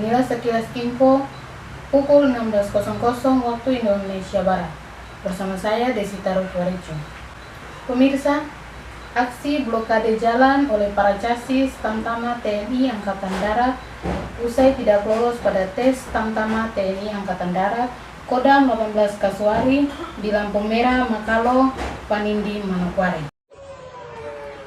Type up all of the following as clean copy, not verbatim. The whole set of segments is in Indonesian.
Inilah sekilas info pukul 16.00 waktu Indonesia Barat. Bersama saya Desita Rutwaricu. Pemirsa, aksi blokade jalan oleh para casis Tamtama TNI Angkatan Darat usai tidak lolos pada tes Tamtama TNI Angkatan Darat Kodam 18 Kasuari di lampu merah Makalo, Panindi, Manokwari.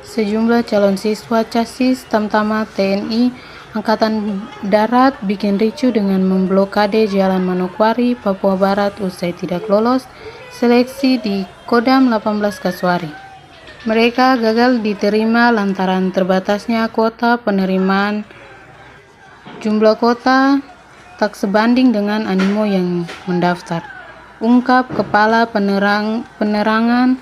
Sejumlah calon siswa casis Tamtama TNI Angkatan Darat bikin ricu dengan memblokade Jalan Manokwari, Papua Barat usai tidak lolos seleksi di Kodam 18 Kasuari. Mereka gagal diterima lantaran terbatasnya kuota penerimaan. Jumlah kuota tak sebanding dengan animo yang mendaftar, ungkap Kepala Penerangan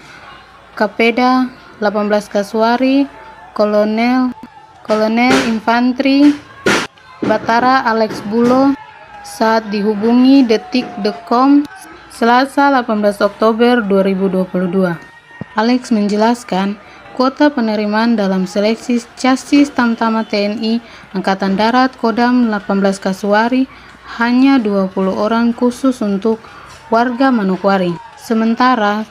Kapeda 18 Kasuari, Kolonel Infantri Batara Alex Bulo saat dihubungi Detik.com Selasa 18 Oktober 2022. Alex menjelaskan, kuota penerimaan dalam seleksi casis Tamtama TNI Angkatan Darat Kodam 18 Kasuari hanya 20 orang khusus untuk warga Manokwari. Sementara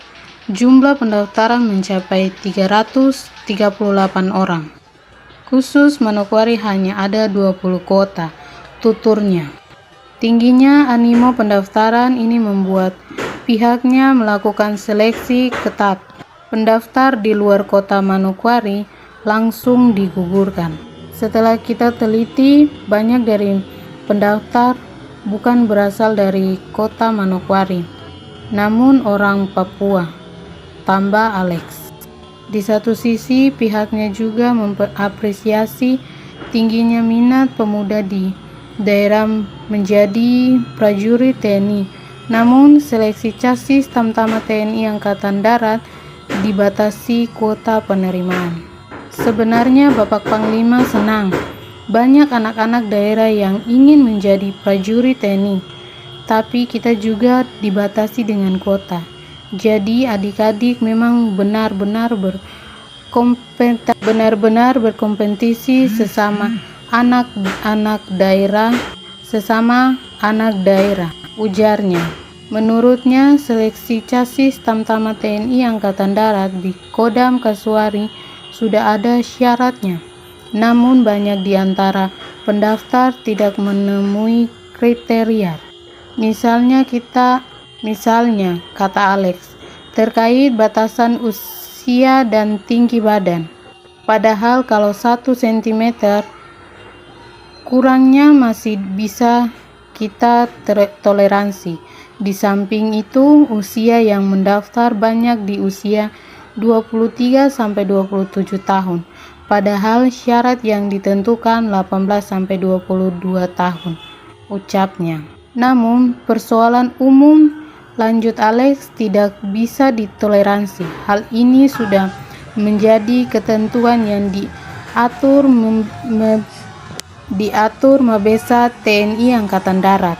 jumlah pendaftaran mencapai 338 orang. Khusus Manokwari hanya ada 20 kuota, tuturnya. Tingginya animo pendaftaran ini membuat pihaknya melakukan seleksi ketat. Pendaftar di luar kota Manokwari langsung digugurkan. Setelah kita teliti, banyak dari pendaftar bukan berasal dari kota Manokwari, namun orang Papua, tambah Alex. Di satu sisi, pihaknya juga mengapresiasi tingginya minat pemuda di daerah menjadi prajurit TNI. Namun, seleksi casis Tamtama TNI Angkatan Darat dibatasi kuota penerimaan. Sebenarnya Bapak Panglima senang banyak anak-anak daerah yang ingin menjadi prajurit TNI, tapi kita juga dibatasi dengan kuota. Jadi adik-adik memang benar-benar berkompetisi sesama anak daerah, ujarnya. Menurutnya, seleksi casis Tamtama TNI Angkatan Darat di Kodam Kasuari sudah ada syaratnya. Namun banyak di antara pendaftar tidak menemui kriteria. Misalnya, kata Alex, terkait batasan usia dan tinggi badan. Padahal kalau 1 cm kurangnya masih bisa kita toleransi. Di samping itu, usia yang mendaftar banyak di usia 23-27 tahun. Padahal syarat yang ditentukan 18-22 tahun, ucapnya. Namun, persoalan umum, lanjut Alex, tidak bisa ditoleransi. Hal ini sudah menjadi ketentuan yang diatur Mabesa TNI Angkatan Darat.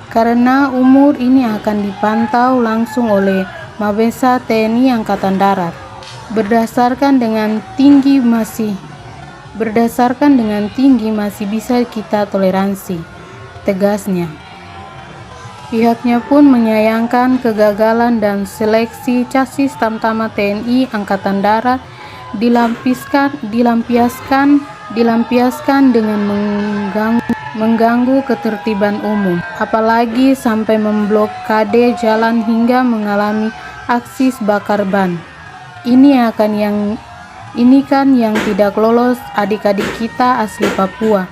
Karena umur ini akan dipantau langsung oleh Mabesa TNI Angkatan Darat. Berdasarkan dengan tinggi masih bisa kita toleransi, tegasnya. Pihaknya pun menyayangkan kegagalan dan seleksi casis Tamtama TNI Angkatan Darat dilampiaskan dengan mengganggu ketertiban umum, apalagi sampai memblokade jalan hingga mengalami aksi bakar ban. Ini kan yang tidak lolos adik-adik kita asli Papua.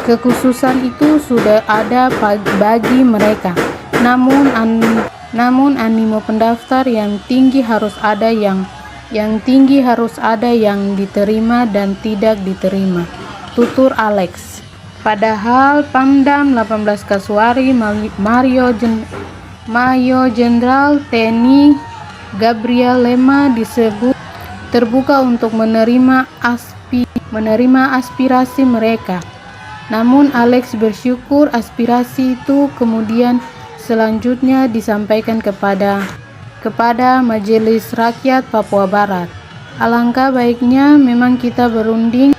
Kekhususan itu sudah ada bagi mereka. Namun animo pendaftar yang tinggi harus ada yang diterima dan tidak diterima, tutur Alex. Padahal Pangdam 18 Kasuari Mayor Jenderal TNI Gabriel Lema disebut terbuka untuk menerima aspirasi mereka. Namun Alex bersyukur aspirasi itu kemudian selanjutnya disampaikan kepada Majelis Rakyat Papua Barat. Alangkah baiknya memang kita berunding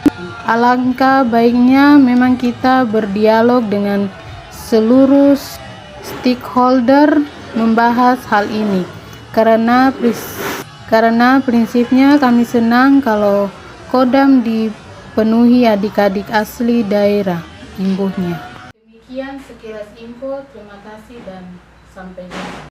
Alangkah baiknya memang kita berdialog dengan seluruh stakeholder membahas hal ini, karena prinsipnya kami senang kalau Kodam dipenuhi adik-adik asli daerah, imbuhnya. Demikian sekilas info, terima kasih dan sampai jumpa.